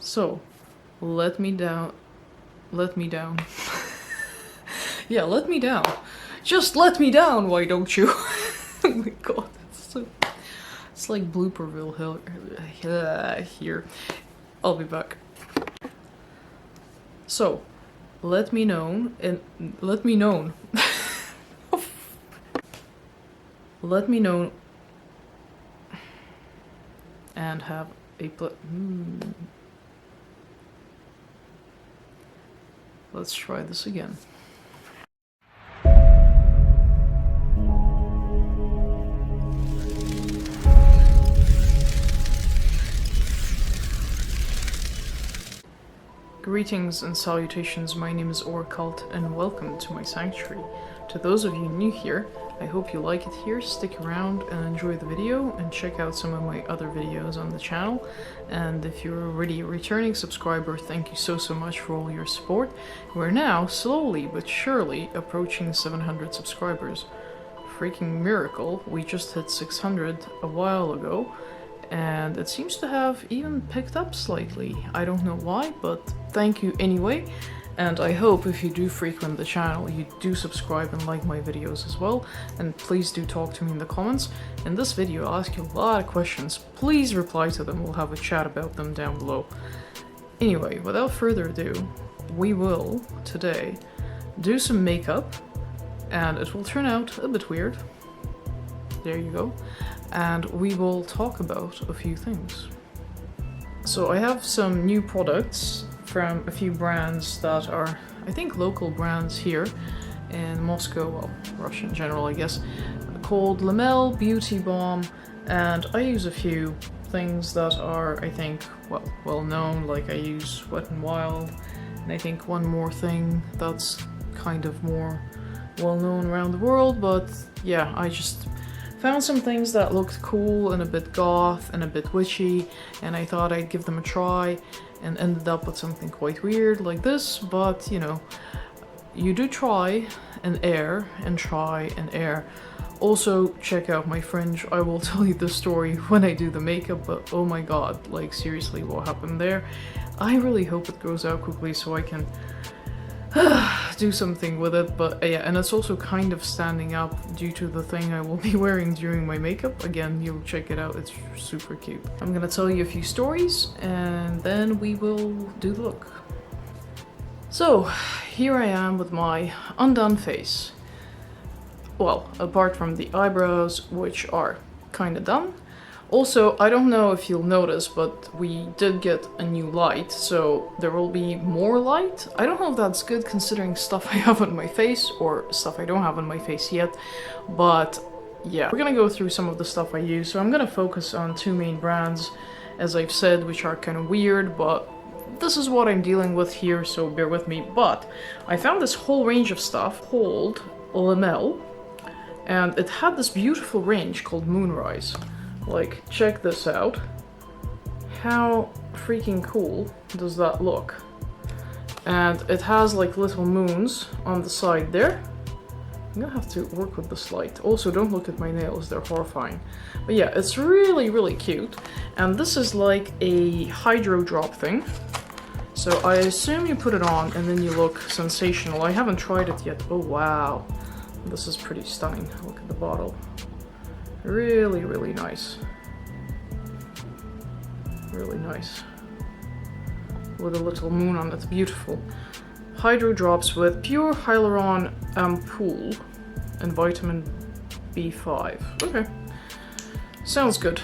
So, let me down. Let me down. Yeah, let me down. Just let me down, why don't you? Oh my god, it's like Blooperville here. I'll be back. So, let me know and let me know. Let me know and have a Let's try this again. Greetings and salutations, my name is Orcult and welcome to my sanctuary. To those of you new here, I hope you like it here, stick around and enjoy the video and check out some of my other videos on the channel. And if you're already a returning subscriber, thank you so much for all your support. We're now slowly but surely approaching 700 subscribers. Freaking miracle, we just hit 600 a while ago. And it seems to have even picked up slightly. I don't know why, but thank you anyway. And I hope if you do frequent the channel, you do subscribe and like my videos as well. And please do talk to me in the comments. In this video, I'll ask you a lot of questions. Please reply to them. We'll have a chat about them down below. Anyway, without further ado, we will, today, do some makeup. And it will turn out a bit weird. There you go. And we will talk about a few things. So I have some new products from a few brands that are, I think, local brands here in Moscow, well, Russia in general, I guess, called LAMEL Beauty Balm, and I use a few things that are, I think, well known, like I use Wet n Wild, and I think one more thing that's kind of more well known around the world, but yeah, I just found some things that looked cool and a bit goth and a bit witchy, and I thought I'd give them a try, and ended up with something quite weird like this, but you know, you do try and err and try and err. Also, check out my fringe. I will tell you the story when I do the makeup, but oh my god, like seriously, what happened there? I really hope it grows out quickly so I can do something with it, but yeah, and it's also kind of standing up due to the thing I will be wearing during my makeup. Again, you'll check it out, it's super cute. I'm gonna tell you a few stories and then we will do the look. So, here I am with my undone face. Well, apart from the eyebrows, which are kinda done. Also, I don't know if you'll notice, but we did get a new light, so there will be more light. I don't know if that's good considering stuff I have on my face, or stuff I don't have on my face yet, but yeah. We're gonna go through some of the stuff I use, so I'm gonna focus on two main brands, as I've said, which are kind of weird, but this is what I'm dealing with here, so bear with me. But I found this whole range of stuff called LAMEL, and it had this beautiful range called MOONRISE. Like, check this out. How freaking cool does that look? And it has like little moons on the side there. I'm gonna have to work with this light. Also, don't look at my nails, they're horrifying. But yeah, it's really cute. And this is like a hydro drop thing. So I assume you put it on and then you look sensational. I haven't tried it yet. Oh wow. This is pretty stunning. Look at the bottle. Really nice. Really nice. With a little moon on it. Beautiful. Hydro drops with pure hyaluron ampoule and vitamin B5. Okay. Sounds good.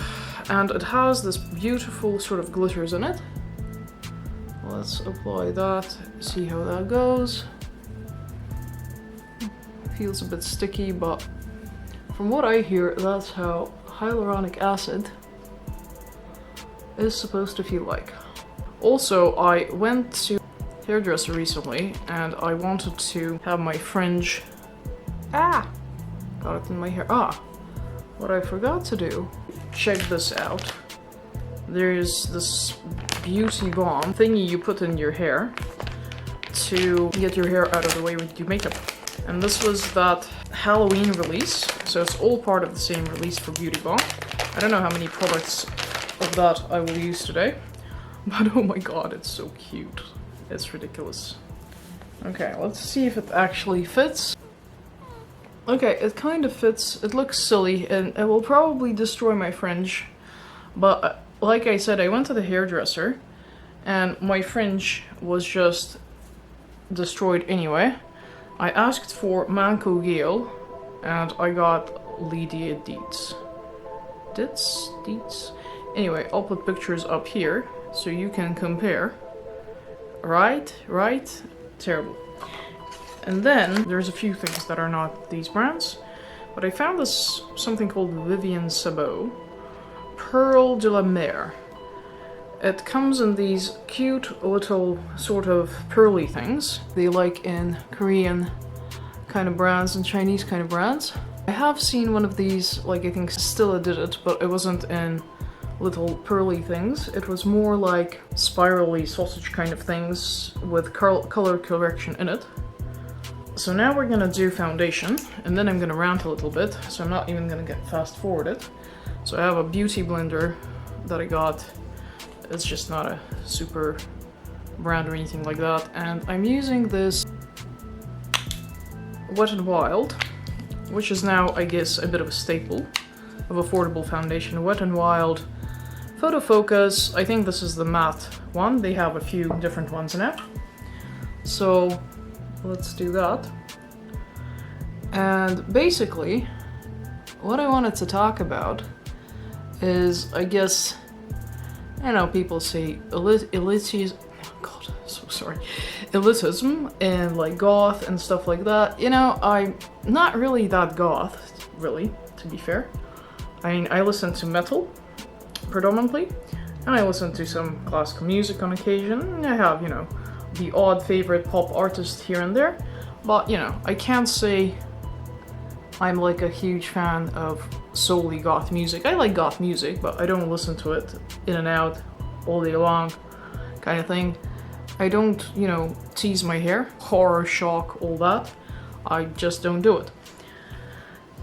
And it has this beautiful sort of glitters in it. Let's apply that. See how that goes. Feels a bit sticky, but from what I hear, that's how hyaluronic acid is supposed to feel like. Also, I went to a hairdresser recently and I wanted to have my fringe... got it in my hair. What I forgot to do, check this out. There's this beauty balm thingy you put in your hair to get your hair out of the way with your makeup. And this was that Halloween release, so it's all part of the same release for Beauty Balm. I don't know how many products of that I will use today. But oh my god, it's so cute. It's ridiculous. Okay, let's see if it actually fits. Okay, it kind of fits. It looks silly and it will probably destroy my fringe. But like I said, I went to the hairdresser and my fringe was just destroyed anyway. I asked for Manco Gale and I got Lydia Deets. Deets? Anyway, I'll put pictures up here so you can compare. Right? Terrible. And then there's a few things that are not these brands, but I found this something called VIVIENNE SABO Perle de la Mer. It comes in these cute little sort of pearly things they like in Korean kind of brands and Chinese kind of brands. I have seen one of these, like I think Stilla did it, but it wasn't in little pearly things. It was more like spirally sausage kind of things with color correction in it. So now we're gonna do foundation, and then I'm gonna rant a little bit, so I'm not even gonna get fast forwarded. So I have a beauty blender that I got. It's just not a super brand or anything like that, and I'm using this Wet n Wild, which is now, I guess, a bit of a staple of affordable foundation. Wet n Wild Photo Focus. I think this is the matte one. They have a few different ones now. So let's do that. And basically, what I wanted to talk about is, I guess, I know people say elitism, oh god, so sorry, elitism and like goth and stuff like that. You know, I'm not really that goth, really, to be fair. I mean, I listen to metal predominantly, and I listen to some classical music on occasion. I have, you know, the odd favorite pop artist here and there, but you know, I can't say I'm like a huge fan of solely goth music. I like goth music, but I don't listen to it in and out all day long kind of thing. I don't, you know, tease my hair, horror, shock, all that. I just don't do it.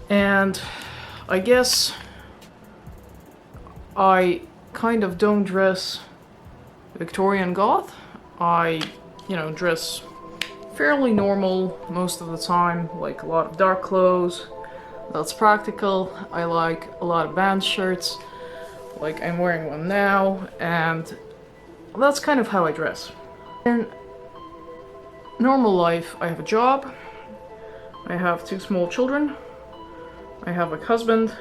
And I guess I kind of don't dress Victorian goth. I, you know, dress fairly normal most of the time, like a lot of dark clothes. That's practical. I like a lot of band shirts, like I'm wearing one now, and that's kind of how I dress. In normal life, I have a job, I have 2 small children, I have a husband,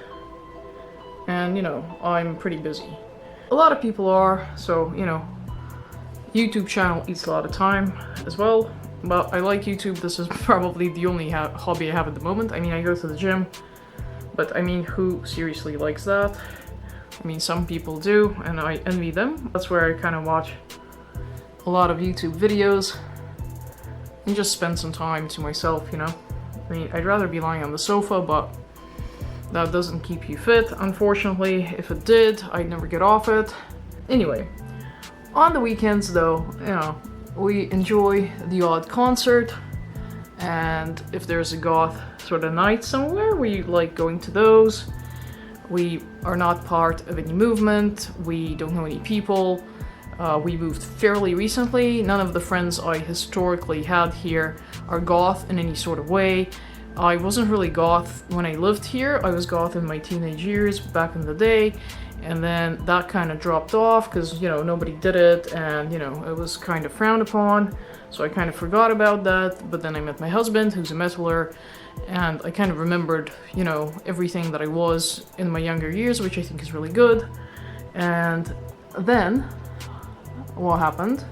and you know, I'm pretty busy. A lot of people are, so you know, YouTube channel eats a lot of time as well. But I like YouTube. This is probably the only hobby I have at the moment. I mean, I go to the gym, but I mean, who seriously likes that? I mean, some people do, and I envy them. That's where I kind of watch a lot of YouTube videos and just spend some time to myself, you know? I mean, I'd rather be lying on the sofa, but that doesn't keep you fit, unfortunately. If it did, I'd never get off it. Anyway, on the weekends though, you know, we enjoy the odd concert, and if there's a goth sort of night somewhere, we like going to those. We are not part of any movement, we don't know any people. We moved fairly recently. None of the friends I historically had here are goth in any sort of way. I wasn't really goth when I lived here. I was goth in my teenage years back in the day. And then that kind of dropped off because, you know, nobody did it and, you know, it was kind of frowned upon. So I kind of forgot about that. But then I met my husband, who's a metaler, and I kind of remembered, you know, everything that I was in my younger years, which I think is really good. And then what happened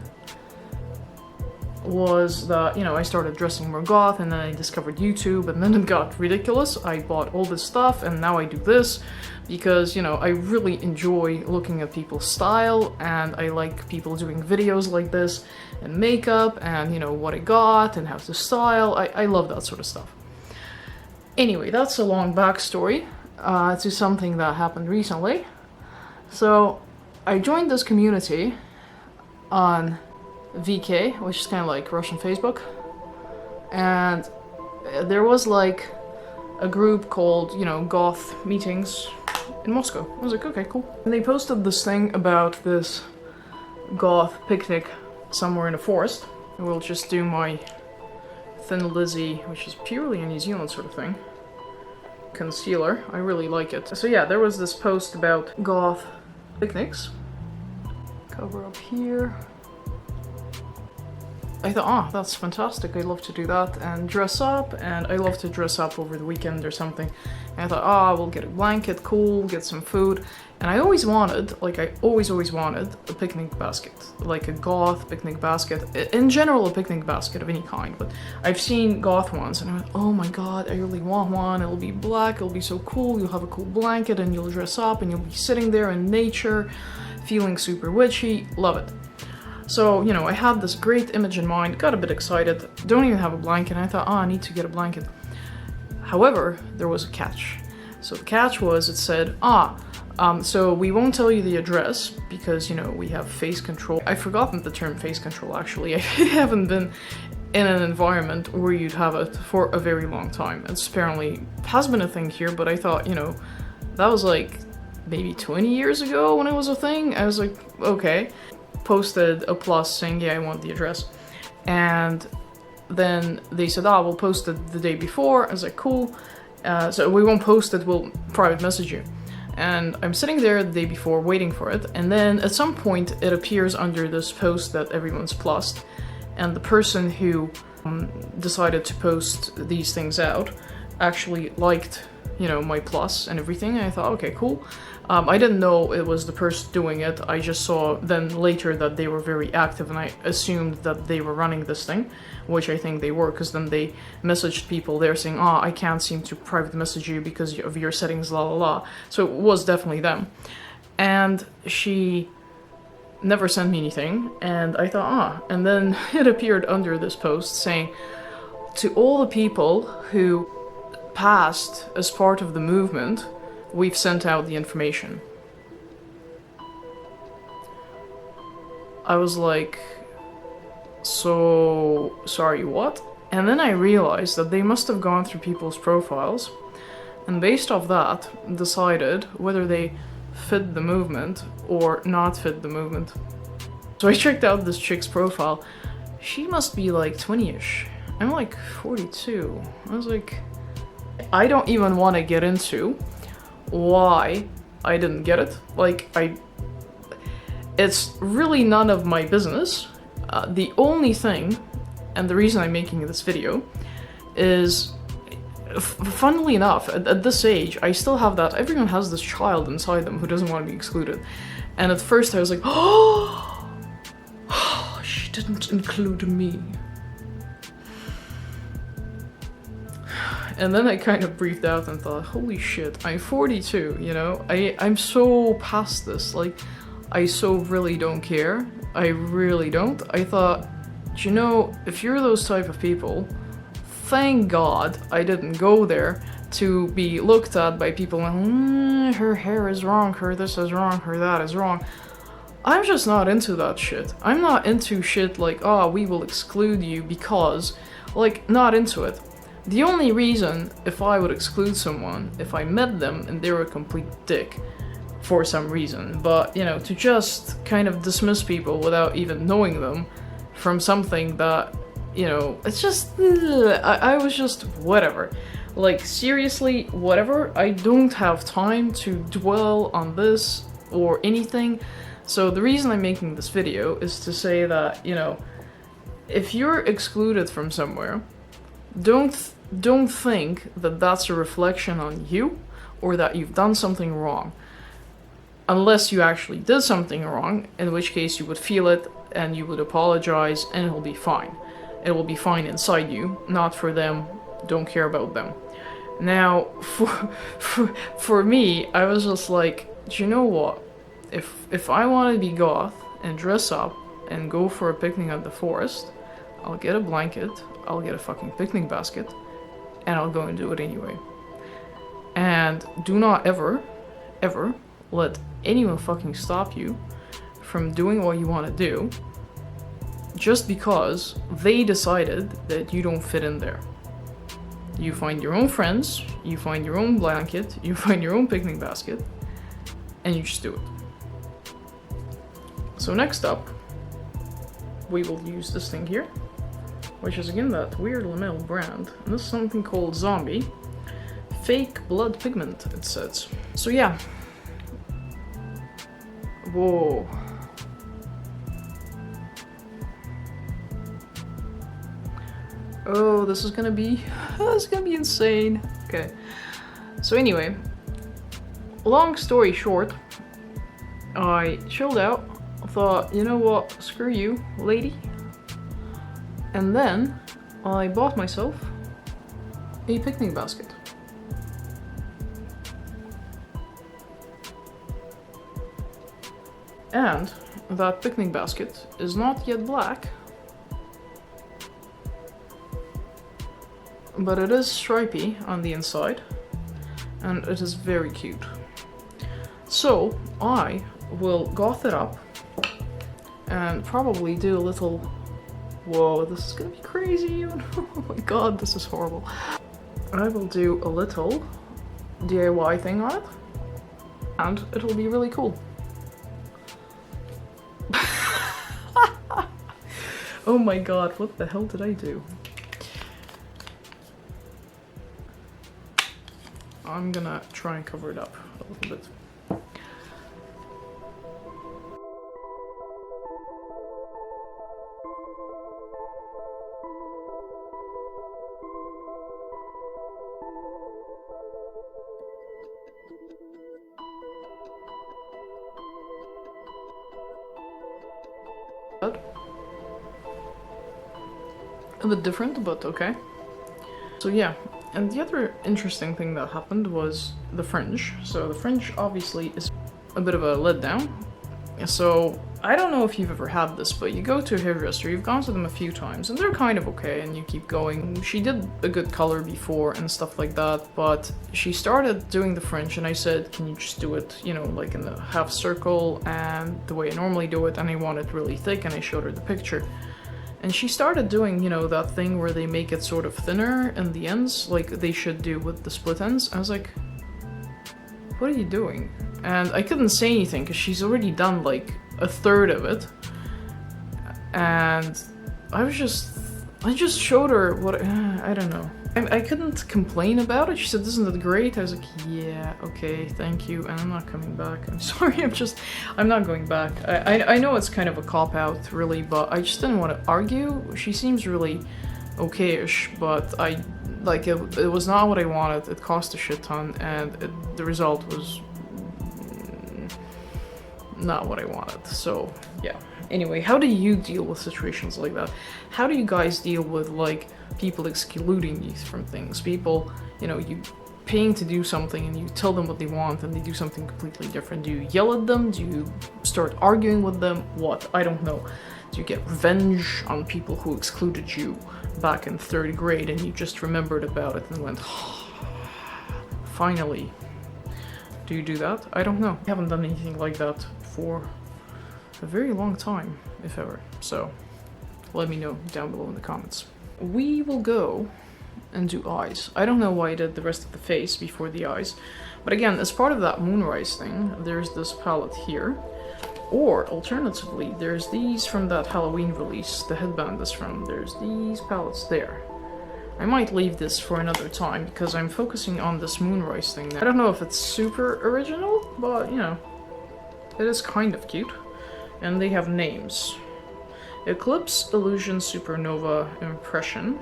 was that, you know, I started dressing more goth, and then I discovered YouTube, and then it got ridiculous. I bought all this stuff, and now I do this because, you know, I really enjoy looking at people's style, and I like people doing videos like this, and makeup, and, you know, what I got, and how to style. I love that sort of stuff. Anyway, that's a long backstory to something that happened recently. So, I joined this community on VK, which is kind of like Russian Facebook, and there was like a group called, you know, Goth Meetings in Moscow. I was like, okay, cool. And they posted this thing about this goth picnic somewhere in the forest. We'll just do my Thin Lizzy, which is purely a New Zealand sort of thing, concealer. I really like it. So yeah, there was this post about goth picnics. Cover up here. I thought, oh, that's fantastic. I love to do that and dress up, and I love to dress up over the weekend or something. And I thought, oh, we'll get a blanket, cool, get some food. And I always wanted, like I always wanted, a picnic basket. Like a goth picnic basket. In general, a picnic basket of any kind. But I've seen goth ones and I went, oh my god, I really want one. It'll be black, it'll be so cool. You'll have a cool blanket and you'll dress up and you'll be sitting there in nature, feeling super witchy. Love it. So, you know, I had this great image in mind, got a bit excited, don't even have a blanket, and I thought, oh, I need to get a blanket. However, there was a catch. So the catch was, it said, so we won't tell you the address because, you know, we have face control. I've forgotten the term face control, actually. I haven't been in an environment where you'd have it for a very long time. It's apparently has been a thing here, but I thought, you know, that was like maybe 20 years ago when it was a thing. I was like, okay. Posted a plus saying, yeah, I want the address. And then they said, oh, we'll post it the day before. I was like, cool. So we won't post it, we'll private message you. And I'm sitting there the day before waiting for it. And then at some point it appears under this post that everyone's plussed. And the person who decided to post these things out actually liked, you know, my plus and everything. And I thought, okay, cool. I didn't know it was the person doing it. I just saw then later that they were very active and I assumed that they were running this thing, which I think they were, because then they messaged people there saying, oh, I can't seem to private message you because of your settings, la la la. So it was definitely them. And she never sent me anything, and I thought, and then it appeared under this post saying, to all the people who passed as part of the movement, we've sent out the information. I was like, so, sorry, what? And then I realized that they must have gone through people's profiles and based off that decided whether they fit the movement or not fit the movement. So I checked out this chick's profile. She must be like 20-ish. I'm like 42. I was like, I don't even want to get into why I didn't get it. Like, it's really none of my business. The only thing, and the reason I'm making this video, is, funnily enough, at this age, I still have that, everyone has this child inside them who doesn't want to be excluded. And at first I was like, oh, she didn't include me. And then I kind of breathed out and thought, holy shit, I'm 42, you know? I'm so past this, like, I so really don't care. I really don't. I thought, you know, if you're those type of people, thank God I didn't go there to be looked at by people and, her hair is wrong, her this is wrong, her that is wrong. I'm just not into that shit. I'm not into shit like, oh, we will exclude you because, like, not into it. The only reason if I would exclude someone, if I met them and they were a complete dick for some reason, but, you know, to just kind of dismiss people without even knowing them from something that, you know, it's just, I was just, whatever. Like, seriously, whatever. I don't have time to dwell on this or anything. So the reason I'm making this video is to say that, you know, if you're excluded from somewhere, don't think that that's a reflection on you or that you've done something wrong. Unless you actually did something wrong, in which case you would feel it and you would apologize and it will be fine. It will be fine inside you, not for them. Don't care about them. Now, for me, I was just like, do you know what? If I want to be goth and dress up and go for a picnic at the forest, I'll get a blanket, I'll get a fucking picnic basket, and I'll go and do it anyway. And do not ever let anyone fucking stop you from doing what you want to do just because they decided that you don't fit in there. You find your own friends, you find your own blanket, you find your own picnic basket, and you just do it. So next up, we will use this thing here, which is again that weird LAMEL brand. And this is something called Zombie. Fake blood pigment, it says. So yeah. Whoa. Oh, this is gonna be insane. Okay. So anyway, long story short, I chilled out, thought, you know what, screw you, lady. And then I bought myself a picnic basket. And that picnic basket is not yet black, but it is stripy on the inside, and it is very cute. So I will goth it up and probably do a little... Whoa, this is gonna be crazy. Oh my god, this is horrible. I will do a little DIY thing on it, and it'll be really cool. Oh my god, what the hell did I do? I'm gonna try and cover it up a little bit. A bit different, but okay. So yeah, and the other interesting thing that happened was the fringe. So the fringe obviously is a bit of a letdown. So I don't know if you've ever had this, but you go to a hairdresser, you've gone to them a few times, and they're kind of okay, and you keep going. She did a good color before and stuff like that, but she started doing the fringe, and I said, can you just do it, you know, like in the half circle and the way I normally do it, and I want it really thick, and I showed her the picture. And she started doing, you know, that thing where they make it sort of thinner in the ends, like they should do with the split ends. I was like, what are you doing? And I couldn't say anything because she's already done like a third of it. And I just showed her what, I don't know. I couldn't complain about it. She said, isn't it great? I was like, yeah, okay, thank you. And I'm not coming back. I'm sorry, I'm not going back. I know it's kind of a cop-out, really, but I just didn't want to argue. She seems really okay-ish, but it was not what I wanted. It cost a shit ton, and the result was not what I wanted. So, yeah. Anyway, how do you deal with situations like that? How do you guys deal with, like, people excluding you from things? People, you know, you paying to do something and you tell them what they want and they do something completely different. Do you yell at them? Do you start arguing with them? What? I don't know. Do you get revenge on people who excluded you back in 3rd grade and you just remembered about it and went, finally? Do you do that? I don't know. I haven't done anything like that for a very long time, if ever. So let me know down below in the comments. We will go and do eyes. I don't know why I did the rest of the face before the eyes, but again, as part of that MOONRISE thing, there's this palette here, or alternatively, there's these from that Halloween release, the headband is from, there's these palettes there. I might leave this for another time because I'm focusing on this MOONRISE thing now. I don't know if it's super original, but you know, it is kind of cute. And they have names. Eclipse, Illusion, Supernova, Impression.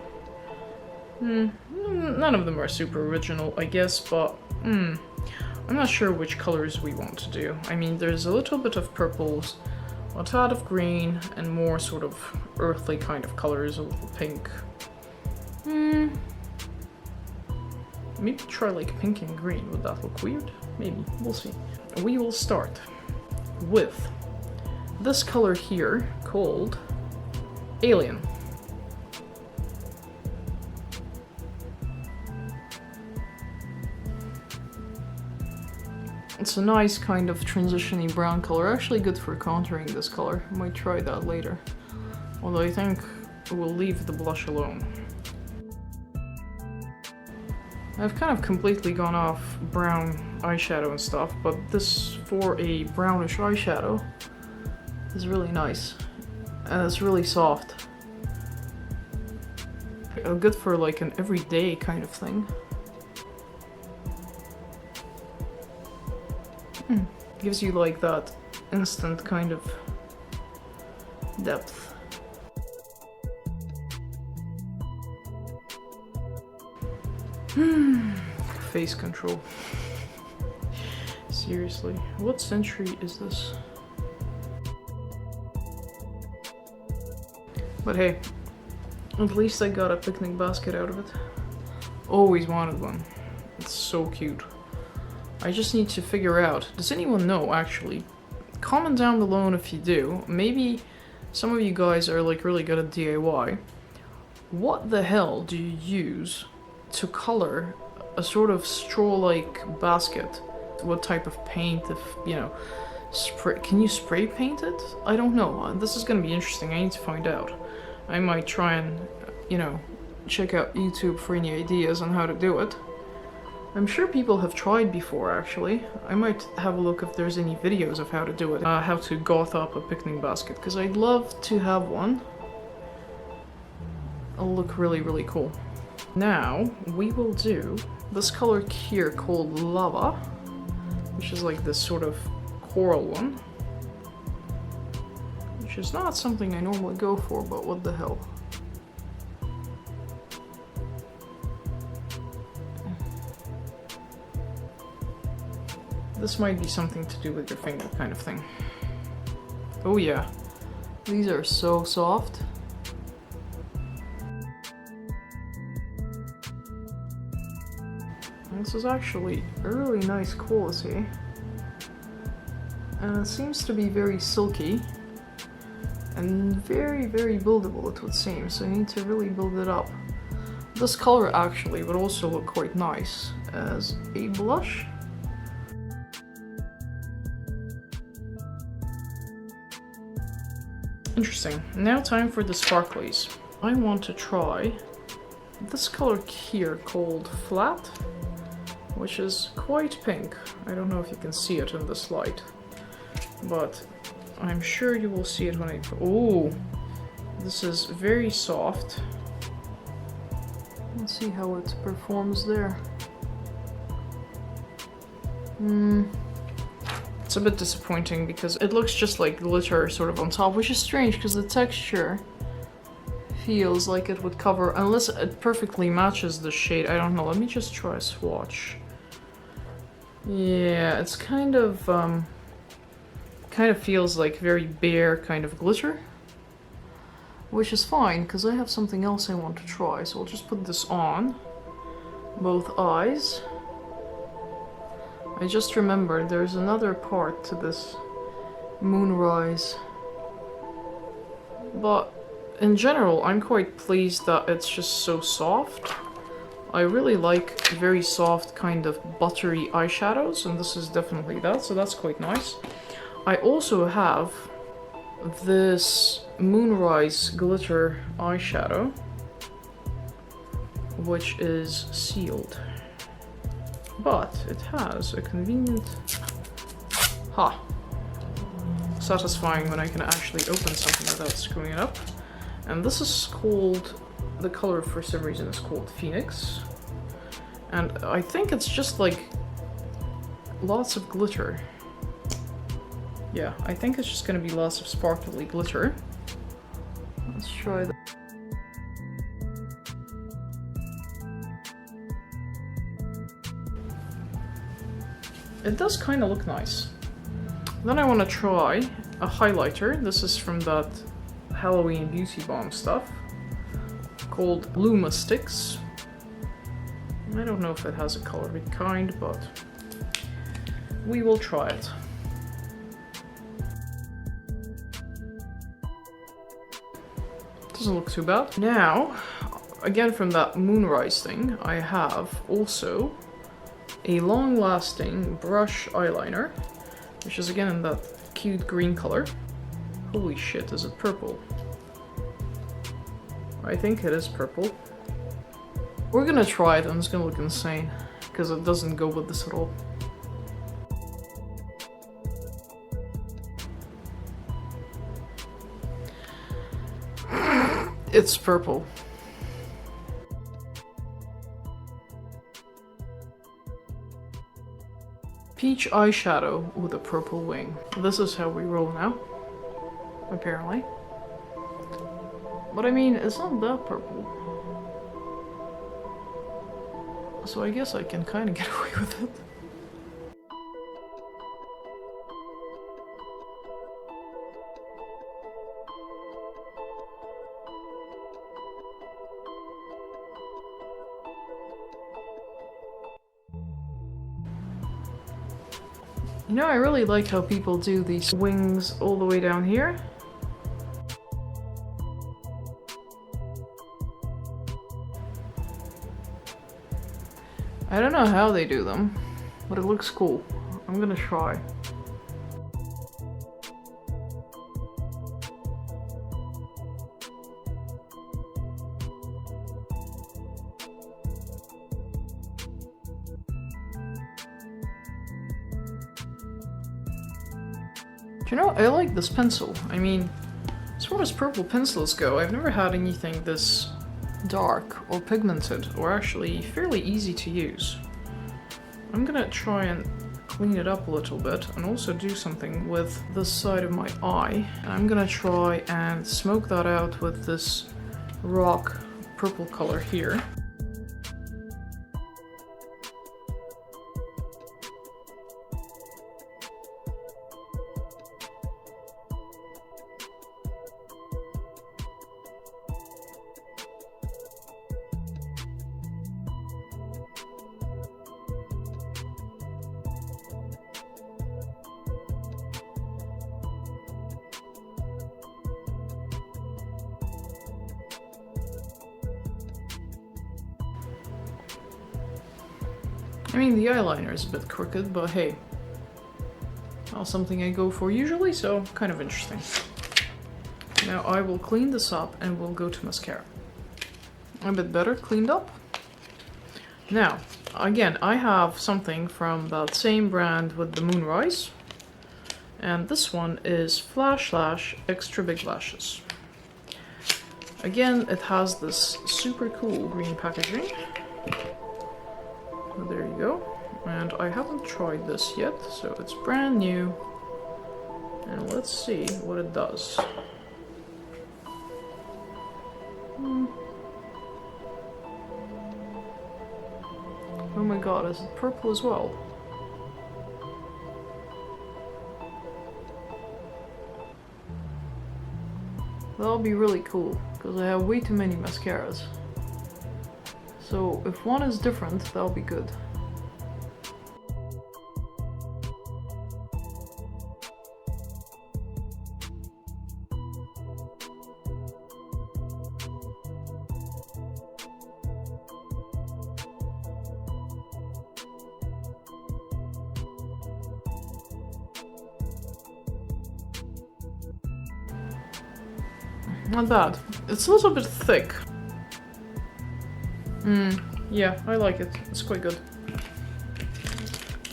None of them are super original, I guess, but I'm not sure which colors we want to do. I mean, there's a little bit of purples, a tad of green, and more sort of earthly kind of colors, a little pink. Maybe try like pink and green. Would that look weird? Maybe. We'll see. We will start with this color here called Alien. It's a nice kind of transition-y brown color, actually good for contouring this color. I might try that later. Although I think we'll leave the blush alone. I've kind of completely gone off brown eyeshadow and stuff, but this for a brownish eyeshadow is really nice. and it's really soft. Good for like an everyday kind of thing. Gives you like that instant kind of depth. Face control. Seriously, what century is this? But hey, at least I got a picnic basket out of it. Always wanted one. It's so cute. I just need to figure out, does anyone know actually? Comment down below if you do. Maybe some of you guys are like really good at DIY. What the hell do you use to color a sort of straw-like basket? What type of paint, if you know, spray, can you spray paint it? I don't know. This is gonna be interesting. I need to find out. I might try and, you know, check out YouTube for any ideas on how to do it. I'm sure people have tried before, actually. I might have a look if there's any videos of how to do it. How to goth up a picnic basket, because I'd love to have one. It'll look really, really cool. Now, we will do this color here called Lava, which is like this sort of coral one. Which is not something I normally go for, but what the hell. This might be something to do with your finger kind of thing. Oh yeah, these are so soft. This is actually a really nice quality. And it seems to be very silky. And very, very buildable, it would seem, so you need to really build it up. This color actually would also look quite nice as a blush. Interesting. Now time for the sparklies. I want to try this color here called Flat, which is quite pink. I don't know if you can see it in this light, but I'm sure you will see it when I... Oh, this is very soft. Let's see how it performs there. It's a bit disappointing because it looks just like glitter sort of on top, which is strange because the texture feels like it would cover, unless it perfectly matches the shade. I don't know. Let me just try a swatch. Yeah, it's kind of feels like very bare kind of glitter, which is fine because I have something else I want to try. So I'll just put this on both eyes. I just remembered there's another part to this MOONRISE, but in general I'm quite pleased that it's just so soft. I really like very soft kind of buttery eyeshadows, and this is definitely that, so that's quite nice. I also have this MOONRISE glitter eyeshadow, which is sealed. But it has a convenient... satisfying when I can actually open something without screwing it up. And this is called... the color for some reason is called Phoenix. And I think it's just like... lots of glitter. Yeah, I think it's just gonna be lots of sparkly glitter. Let's try that. It does kind of look nice. Then I want to try a highlighter. This is from that Halloween Beauty Bomb stuff called LUMA STIX. I don't know if it has a color of its kind, but we will try it. Doesn't look too bad. Now, again from that MOONRISE thing, I have also a long-lasting brush eyeliner, which is again in that cute green color. Holy shit, is it purple? I think it is purple. We're gonna try it and it's gonna look insane, because it doesn't go with this at all. It's purple. Peach eyeshadow with a purple wing. This is how we roll now, apparently. But I mean, it's not that purple. So I guess I can kind of get away with it. You know, I really like how people do these wings all the way down here. I don't know how they do them, but it looks cool. I'm gonna try. You know, I like this pencil. I mean, as far as purple pencils go, I've never had anything this dark or pigmented or actually fairly easy to use. I'm gonna try and clean it up a little bit and also do something with this side of my eye. I'm gonna try and smoke that out with this rock purple color here. I mean, the eyeliner is a bit crooked, but hey, not something I go for usually, so kind of interesting. Now I will clean this up and we'll go to mascara. A bit better cleaned up. Now, again, I have something from that same brand with the MOONRISE, and this one is Flash Lash Extra Big Lashes. Again, it has this super cool green packaging. There you go. And I haven't tried this yet, so it's brand new. And let's see what it does. Oh my god, is it purple as well? That'll be really cool, because I have way too many mascaras. So if one is different, that'll be good. Not bad. It's a little bit thick. Yeah, I like it. It's quite good.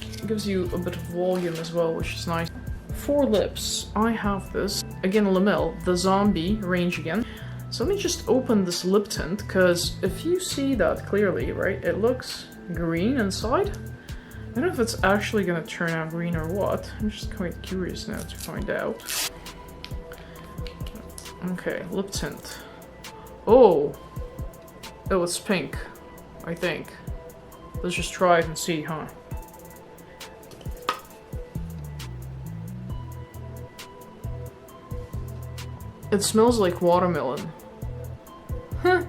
It gives you a bit of volume as well, which is nice. For lips, I have this, again LAMEL, the Zombie range again. So let me just open this lip tint, because if you see that clearly, right, it looks green inside. I don't know if it's actually gonna turn out green or what. I'm just quite curious now to find out. Okay, lip tint. Oh! Oh, it's pink, I think. Let's just try it and see, huh? It smells like watermelon. Huh.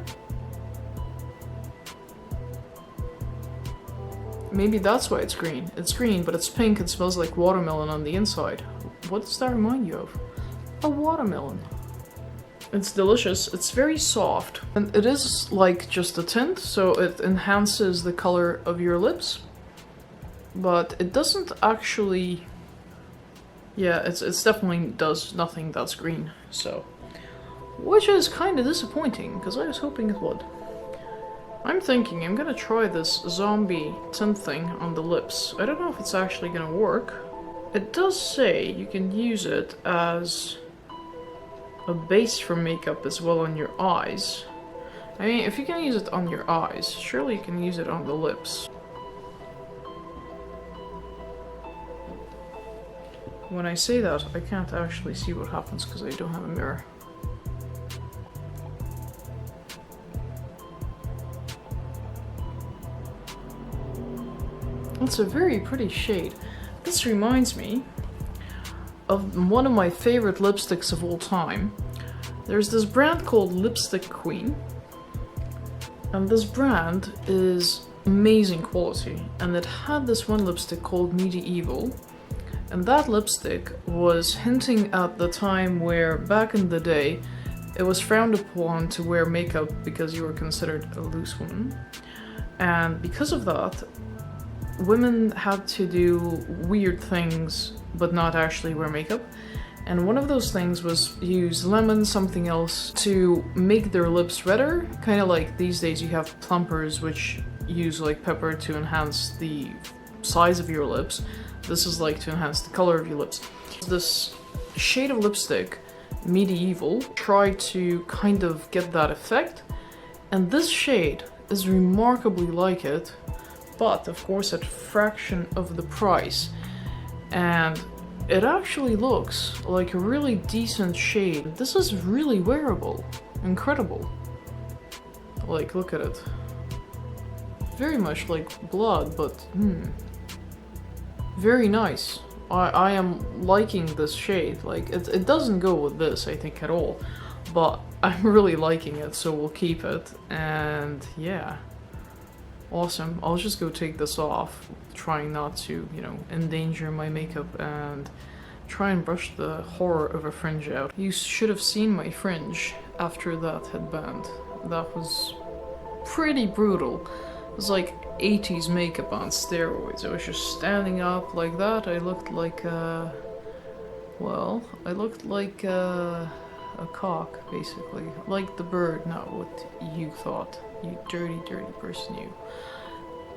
Maybe that's why it's green. It's green, but it's pink and smells like watermelon on the inside. What does that remind you of? A watermelon. It's delicious. It's very soft. And it is like just a tint, so it enhances the color of your lips. But it doesn't actually... Yeah, it's definitely does nothing that's green, so... Which is kind of disappointing, because I was hoping it would. I'm thinking I'm gonna try this zombie tint thing on the lips. I don't know if it's actually gonna work. It does say you can use it as a base for makeup as well on your eyes. I mean, if you can use it on your eyes, surely you can use it on the lips. When I say that, I can't actually see what happens because I don't have a mirror. It's a very pretty shade. This reminds me of one of my favorite lipsticks of all time. There's this brand called Lipstick Queen. And this brand is amazing quality. And it had this one lipstick called Medieval. And that lipstick was hinting at the time where, back in the day, it was frowned upon to wear makeup because you were considered a loose woman. And because of that, women had to do weird things but not actually wear makeup. And one of those things was use lemon, something else, to make their lips redder. Kind of like these days you have plumpers which use like pepper to enhance the size of your lips. This is like to enhance the color of your lips. This shade of lipstick, Medieval, tried to kind of get that effect. And this shade is remarkably like it, but of course at a fraction of the price. And it actually looks like a really decent shade. This is really wearable. Incredible. Like, look at it. Very much like blood, but very nice. I am liking this shade. Like, it doesn't go with this, I think, at all. But I'm really liking it, so we'll keep it. And yeah. Awesome. I'll just go take this off, trying not to, you know, endanger my makeup, and try and brush the horror of a fringe out. You should have seen my fringe after that headband. That was pretty brutal. It was like 80s makeup on steroids. I was just standing up like that. I looked like well, I looked like a cock, basically. Like the bird, not what you thought. You dirty, dirty person, you.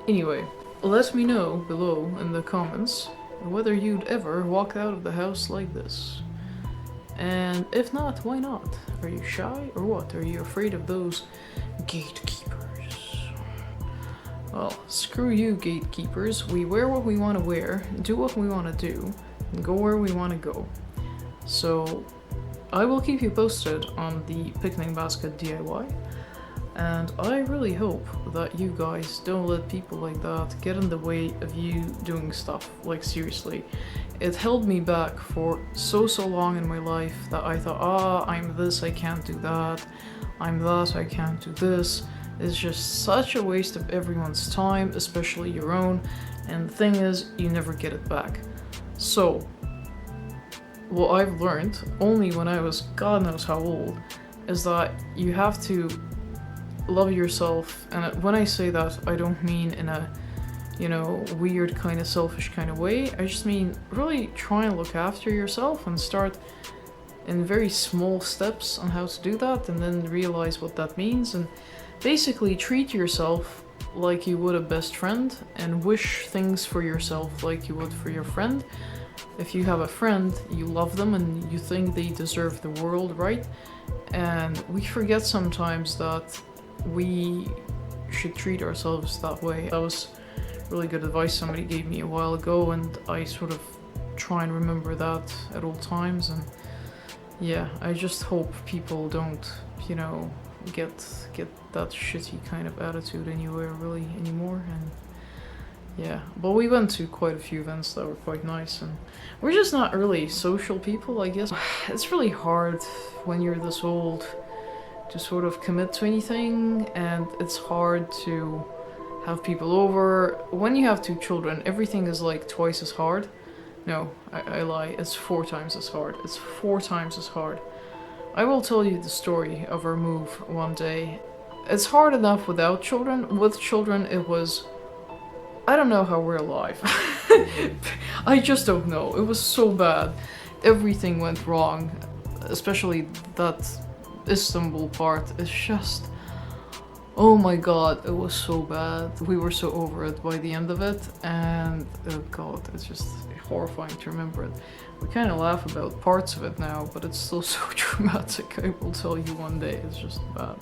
Anyway, let me know below in the comments whether you'd ever walk out of the house like this. And if not, why not? Are you shy or what? Are you afraid of those gatekeepers? Well, screw you, gatekeepers. We wear what we want to wear, do what we want to do, and go where we want to go. So, I will keep you posted on the picnic basket DIY. And I really hope that you guys don't let people like that get in the way of you doing stuff. Like, seriously. It held me back for so long in my life that I thought, I'm this, I can't do that. I'm that, I can't do this. It's just such a waste of everyone's time, especially your own. And the thing is, you never get it back. So, what I've learned, only when I was God knows how old, is that you have to love yourself. And when I say that, I don't mean in a, you know, weird kind of selfish kind of way. I just mean really try and look after yourself and start in very small steps on how to do that, and then realize what that means, and basically treat yourself like you would a best friend, and wish things for yourself like you would for your friend. If you have a friend, you love them and you think they deserve the world, right? And we forget sometimes that we should treat ourselves that way. That was really good advice somebody gave me a while ago, and I sort of try and remember that at all times. And yeah, I just hope people don't, you know, get that shitty kind of attitude anywhere really anymore. And yeah, but we went to quite a few events that were quite nice, and we're just not really social people, I guess. It's really hard when you're this old to sort of commit to anything, and it's hard to have people over. When you have 2 children, everything is like twice as hard. No, I lie, it's 4 times as hard. It's 4 times as hard. I will tell you the story of our move one day. It's hard enough without children. With children, it was... I don't know how we're alive. I just don't know. It was so bad. Everything went wrong. Especially that Istanbul part. It's just... oh my god, it was so bad. We were so over it by the end of it. And oh god, it's just horrifying to remember it. We kind of laugh about parts of it now, but it's still so traumatic, I will tell you one day. It's just bad.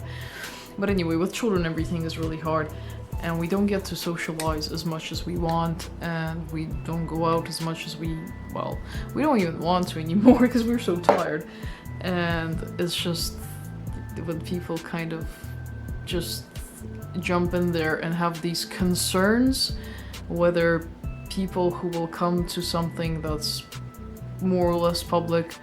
But anyway, with children everything is really hard, and we don't get to socialize as much as we want, and we don't go out as much as we don't even want to anymore because we're so tired. And it's just when people kind of just jump in there and have these concerns, whether people who will come to something that's more or less public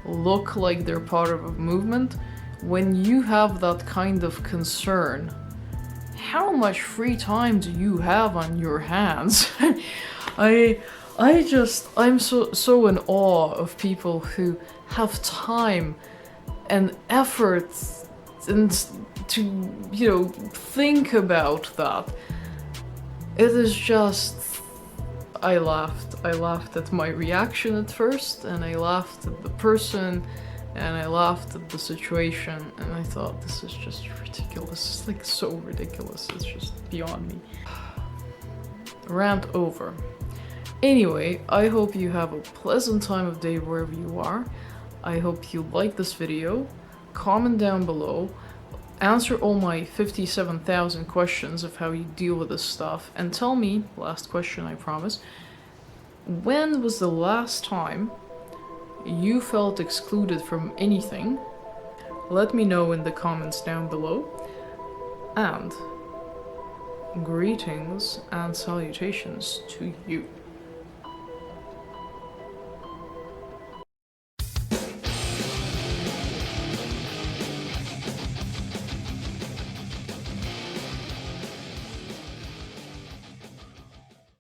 look like they're part of a movement. When you have that kind of concern, how much free time do you have on your hands? I'm so in awe of people who have time and effort and to, you know, think about that. It is just, I laughed at my reaction at first, and I laughed at the person, and I laughed at the situation, and I thought, this is just ridiculous. It's like so ridiculous. It's just beyond me. Rant over. Anyway, I hope you have a pleasant time of day wherever you are. I hope you like this video. Comment down below. Answer all my 57,000 questions of how you deal with this stuff, and tell me, last question I promise, when was the last time you felt excluded from anything? Let me know in the comments down below. And greetings and salutations to you.